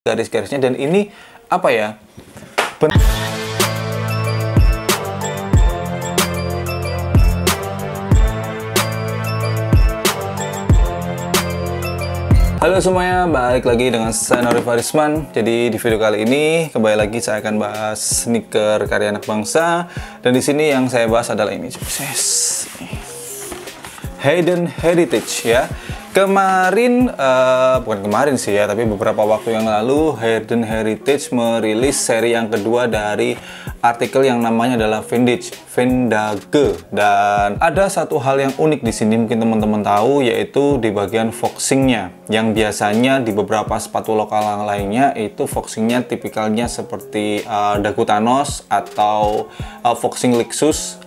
garis-garisnya, dan ini apa ya? Halo semuanya, balik lagi dengan saya Nori Farisman. Jadi di video kali ini kembali lagi saya akan bahas sneaker karya anak bangsa, dan di sini yang saya bahas adalah ini, sukses Hayden Heritage ya. Kemarin, bukan kemarin sih ya, tapi beberapa waktu yang lalu Hayden Heritage merilis seri yang kedua dari artikel yang namanya adalah Vintage, dan ada satu hal yang unik di sini, mungkin teman-teman tahu, yaitu di bagian foxingnya, yang biasanya di beberapa sepatu lokal lainnya itu foxingnya tipikalnya seperti dagu Thanos atau foxing Lexus,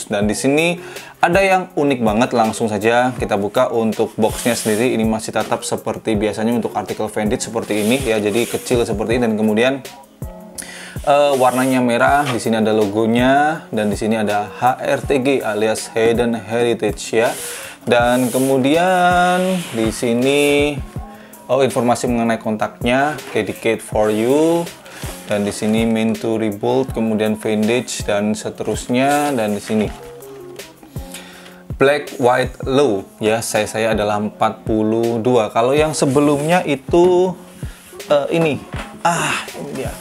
dan di sini ada yang unik banget. Langsung saja kita buka. Untuk boxnya sendiri ini masih tetap seperti biasanya untuk artikel vintage seperti ini ya, jadi kecil seperti ini, dan kemudian warnanya merah. Di sini ada logonya, dan di sini ada HRTG alias Hayden Heritage ya. Dan kemudian di sini informasi mengenai kontaknya, dedicate for you, dan di sini meant to rebuild, kemudian vintage dan seterusnya, dan di sini black, white, low ya, saya adalah 42. Kalau yang sebelumnya itu ini dia.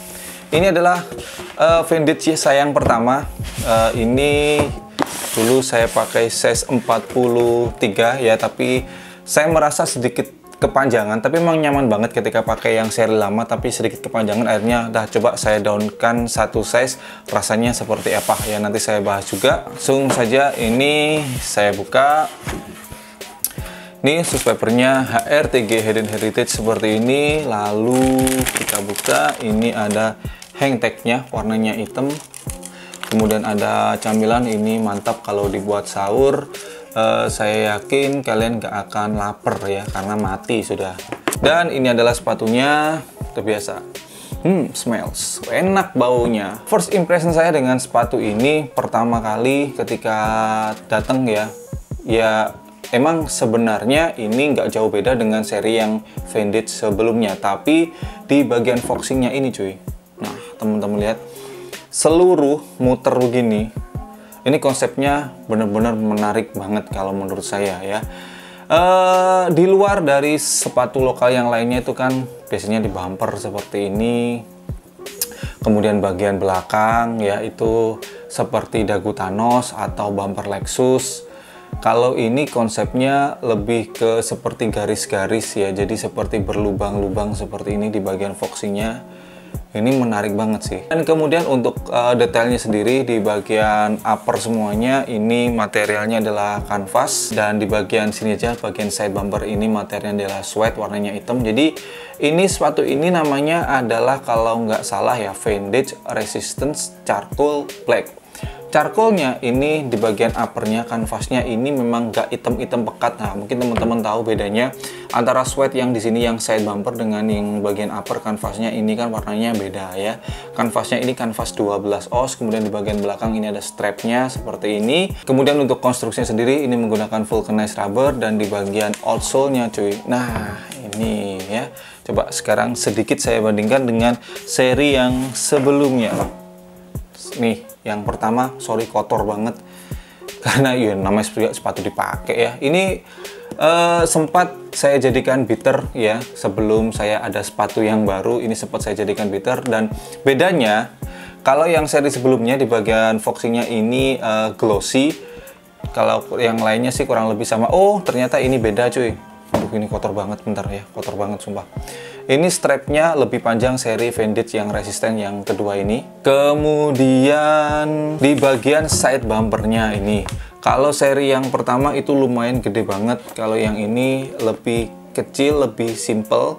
Ini adalah vintage ya, saya yang pertama. Ini dulu saya pakai size 43 ya, tapi saya merasa sedikit kepanjangan, tapi memang nyaman banget ketika pakai yang seri lama, tapi sedikit kepanjangan. Akhirnya udah coba saya downkan satu size, rasanya seperti apa ya, nanti saya bahas juga. Langsung saja ini saya buka. Ini sus papernya HRTG Hayden Heritage seperti ini. Lalu kita buka, ini ada hang tagnya, warnanya hitam. Kemudian ada camilan, ini mantap kalau dibuat sahur. Saya yakin kalian gak akan lapar ya, karena mati sudah. Dan ini adalah sepatunya, terbiasa. Smells enak baunya. First impression saya dengan sepatu ini pertama kali ketika datang ya, emang sebenarnya ini nggak jauh beda dengan seri yang vintage sebelumnya, tapi di bagian foxingnya ini cuy. Nah teman-teman lihat, seluruh muter begini. Ini konsepnya benar-benar menarik banget kalau menurut saya ya. Di luar dari sepatu lokal yang lainnya itu kan biasanya di bumper seperti ini. Kemudian bagian belakang ya itu seperti dagu Thanos atau bumper Lexus. Kalau ini konsepnya lebih ke seperti garis-garis ya. Jadi seperti berlubang-lubang seperti ini di bagian foxingnya. Ini menarik banget sih. Dan kemudian untuk detailnya sendiri di bagian upper semuanya ini materialnya adalah kanvas, dan di bagian sini aja bagian side bumper ini materialnya adalah suede, warnanya hitam. Jadi ini sepatu ini namanya adalah kalau nggak salah ya Vintage Resistance Charcoal Black. Charcoalnya ini di bagian uppernya, kanvasnya ini memang nggak hitam-hitam pekat. Nah mungkin teman-teman tahu bedanya antara suede yang di sini yang side bumper dengan yang bagian upper kanvasnya ini kan warnanya beda ya. Kanvasnya ini kanvas 12 oz, kemudian di bagian belakang ini ada strapnya seperti ini. Kemudian untuk konstruksinya sendiri ini menggunakan vulcanized rubber, dan di bagian outsole-nya cuy. Nah ini ya, coba sekarang sedikit saya bandingkan dengan seri yang sebelumnya. Nih yang pertama, sorry kotor banget karena ya namanya sepatu dipakai ya. Ini sempat saya jadikan beater ya, sebelum saya ada sepatu yang baru ini sempat saya jadikan beater. Dan bedanya kalau yang seri sebelumnya di bagian foxingnya ini glossy, kalau yang lainnya sih kurang lebih sama. Oh ternyata ini beda cuy. Aduh ini kotor banget, bentar ya, kotor banget sumpah. Ini strapnya lebih panjang seri vintage yang resisten yang kedua ini. Kemudian di bagian side bumpernya ini, kalau seri yang pertama itu lumayan gede banget, kalau yang ini lebih kecil, lebih simple.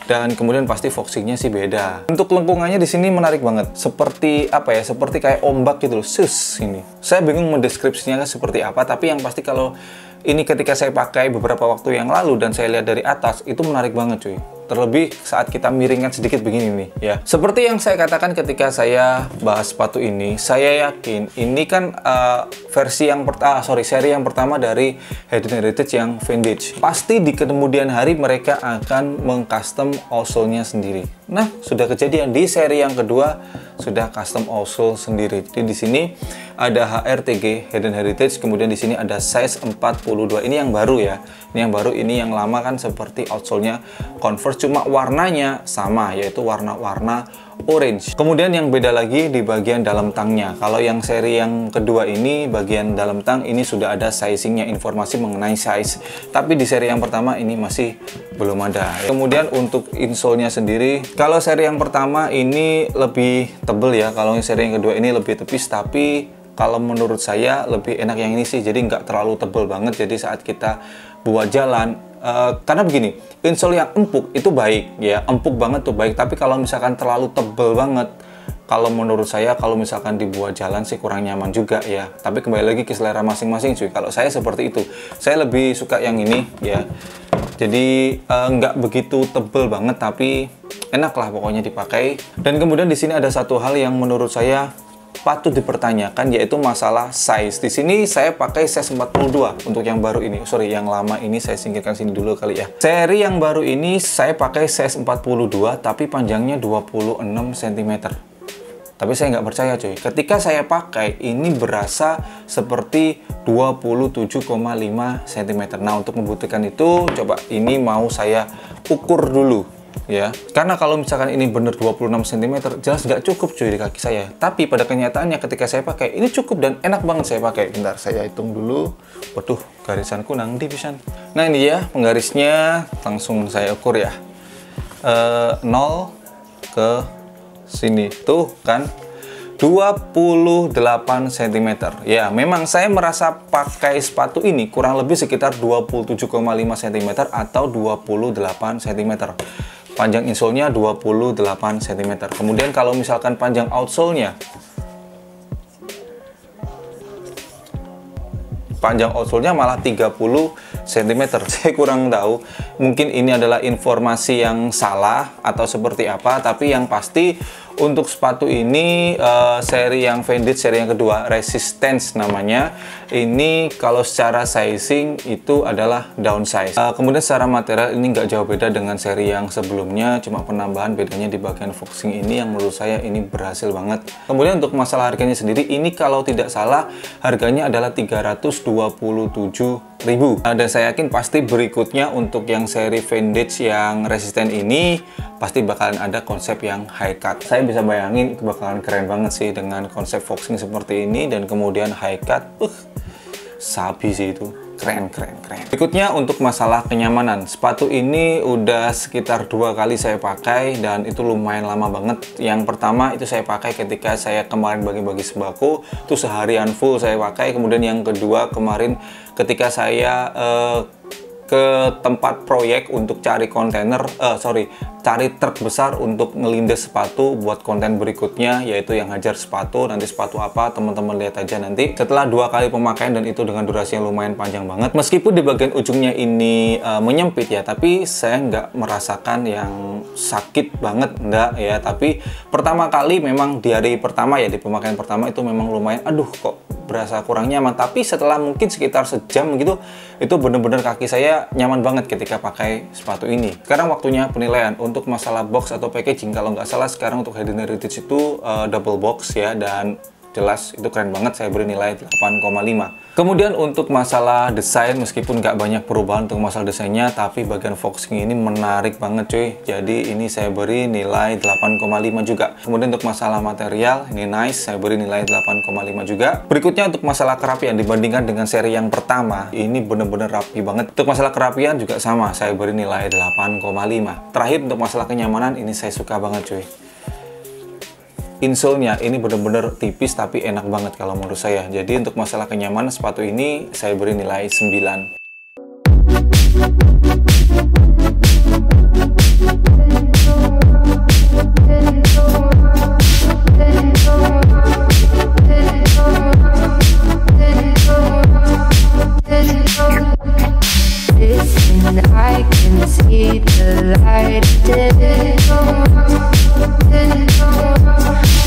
Dan kemudian pasti foxingnya sih beda. Untuk lengkungannya di sini menarik banget, seperti apa ya, seperti kayak ombak gitu loh. Ini saya bingung mendeskripsinya seperti apa, tapi yang pasti kalau ini ketika saya pakai beberapa waktu yang lalu dan saya lihat dari atas, itu menarik banget cuy. terlebih saat kita miringkan sedikit begini nih ya. Seperti yang saya katakan ketika saya bahas sepatu ini, saya yakin ini kan seri yang pertama dari Hayden Heritage yang vintage. Pasti di kemudian hari mereka akan mengcustom outsole-nya sendiri. Nah, sudah kejadian di seri yang kedua sudah custom outsole sendiri. Jadi di sini ada HRTG Hayden Heritage, kemudian di sini ada size 42. Ini yang baru ya. Ini yang baru, ini yang lama kan seperti outsole-nya Converse, cuma warnanya sama, yaitu warna-warna orange. Kemudian yang beda lagi di bagian dalam tangnya. Kalau yang seri yang kedua ini, bagian dalam tang ini sudah ada sizingnya, informasi mengenai size. Tapi di seri yang pertama ini masih belum ada. Kemudian untuk insole-nya sendiri, kalau seri yang pertama ini lebih tebel ya. Kalau seri yang kedua ini lebih tipis, tapi kalau menurut saya lebih enak yang ini sih. Jadi nggak terlalu tebel banget. Jadi saat kita buat jalan, karena begini, insole yang empuk itu baik ya, empuk banget tuh baik. Tapi kalau misalkan terlalu tebel banget, kalau menurut saya kalau misalkan dibuat jalan sih kurang nyaman juga ya. Tapi kembali lagi ke selera masing-masing cuy. Kalau saya seperti itu, saya lebih suka yang ini ya. Jadi nggak begitu tebel banget, tapi enak lah pokoknya dipakai. Dan kemudian di sini ada satu hal yang menurut saya patut dipertanyakan, yaitu masalah size. Di sini saya pakai size 42 untuk yang baru ini. Sorry, yang lama ini saya singkirkan sini dulu kali ya. Seri yang baru ini saya pakai size 42 tapi panjangnya 26 cm. Tapi saya nggak percaya cuy. Ketika saya pakai ini berasa seperti 27,5 cm. Nah, untuk membuktikan itu coba ini mau saya ukur dulu ya, karena kalau misalkan ini bener 26 cm jelas nggak cukup cuy di kaki saya. Tapi pada kenyataannya ketika saya pakai ini cukup dan enak banget saya pakai. Bentar, saya hitung dulu. Waduh, garisanku nang di pisan. Nah, ini ya penggarisnya, langsung saya ukur ya. 0 ke sini tuh kan 28 cm. Ya, memang saya merasa pakai sepatu ini kurang lebih sekitar 27,5 cm atau 28 cm. Panjang insole-nya 28 cm. Kemudian kalau misalkan panjang outsole-nya, malah 30 cm. Saya kurang tahu, mungkin ini adalah informasi yang salah atau seperti apa, tapi yang pasti untuk sepatu ini seri yang vintage, seri yang kedua, Resistance namanya. Ini kalau secara sizing itu adalah downsize. Kemudian secara material ini nggak jauh beda dengan seri yang sebelumnya, cuma penambahan bedanya di bagian foxing ini yang menurut saya ini berhasil banget. Kemudian untuk masalah harganya sendiri, ini kalau tidak salah harganya adalah 327.000. Dan saya yakin pasti berikutnya untuk yang seri vintage yang resisten ini pasti bakalan ada konsep yang high cut. Saya bisa bayangin bakalan keren banget sih dengan konsep foxing seperti ini dan kemudian high cut. Sabi sih itu. Keren. Berikutnya untuk masalah kenyamanan. Sepatu ini udah sekitar 2 kali saya pakai dan itu lumayan lama banget. Yang pertama itu saya pakai ketika saya kemarin bagi-bagi sembako, itu seharian full saya pakai. Kemudian yang kedua kemarin ketika saya ke tempat proyek untuk cari kontainer, cari truk besar untuk ngelindes sepatu buat konten berikutnya, yaitu yang hajar sepatu. Nanti sepatu apa teman-teman lihat aja nanti. Setelah 2 kali pemakaian dan itu dengan durasi yang lumayan panjang banget, meskipun di bagian ujungnya ini menyempit ya, tapi saya nggak merasakan yang sakit banget, enggak ya. Tapi pertama kali memang di hari pertama ya, di pemakaian pertama itu memang lumayan, aduh kok berasa kurang nyaman. Tapi setelah mungkin sekitar sejam gitu, itu bener-bener kaki saya nyaman banget ketika pakai sepatu ini. Sekarang waktunya penilaian untuk masalah box atau packaging. Kalau nggak salah sekarang untuk Hayden Heritage itu double box ya, dan jelas itu keren banget, saya beri nilai 8,5. Kemudian untuk masalah desain, meskipun nggak banyak perubahan untuk masalah desainnya, tapi bagian foxing ini menarik banget cuy. Jadi ini saya beri nilai 8,5 juga. Kemudian untuk masalah material, ini nice, saya beri nilai 8,5 juga. Berikutnya untuk masalah kerapian, dibandingkan dengan seri yang pertama, ini bener-bener rapi banget. Untuk masalah kerapian juga sama, saya beri nilai 8,5. Terakhir untuk masalah kenyamanan, ini saya suka banget cuy. Insole-nya ini bener-bener tipis tapi enak banget kalau menurut saya. Jadi untuk masalah kenyamanan sepatu ini saya beri nilai 9. I can see the light.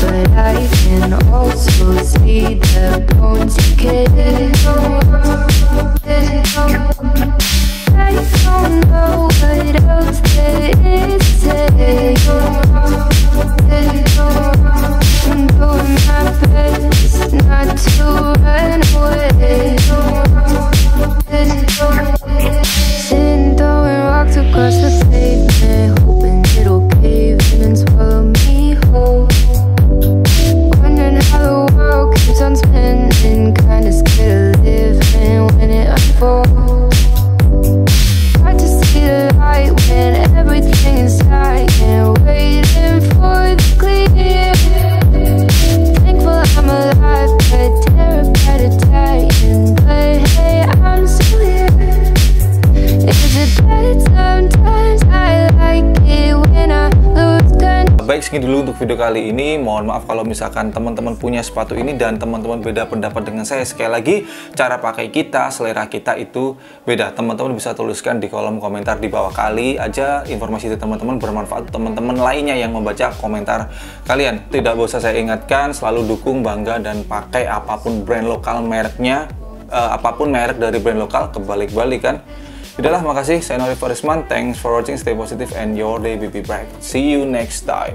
But I can also see the bones decay. I don't know what else there is to say. I'm doing my best not to run away. Sitting throwing rocks across the pavement, hoping it'll cave in and swallow me whole. Wondering how the world keeps on spinning, kinda scared of living when it unfolds. Hard to see the light when everything is dying, waiting for the clear. Thankful I'm alive, but terrified of dying. But hey, I'm still here. Is it bad sometimes? I like it when I lose control. Baik, segini dulu untuk video kali ini. Mohon maaf kalau misalkan teman-teman punya sepatu ini dan teman-teman beda pendapat dengan saya. Sekali lagi, cara pakai kita, selera kita itu beda. Teman-teman bisa tuliskan di kolom komentar di bawah. Kali aja informasi itu teman-teman bermanfaat teman-teman lainnya yang membaca komentar kalian. Tidak bosan saya ingatkan, selalu dukung, bangga, dan pakai apapun brand lokal mereknya. Apapun merek dari brand lokal, kebalik-balik kan. Udahlah, makasih. Saya Nori Farisman. Thanks for watching. Stay positive and your day will be bright. See you next time.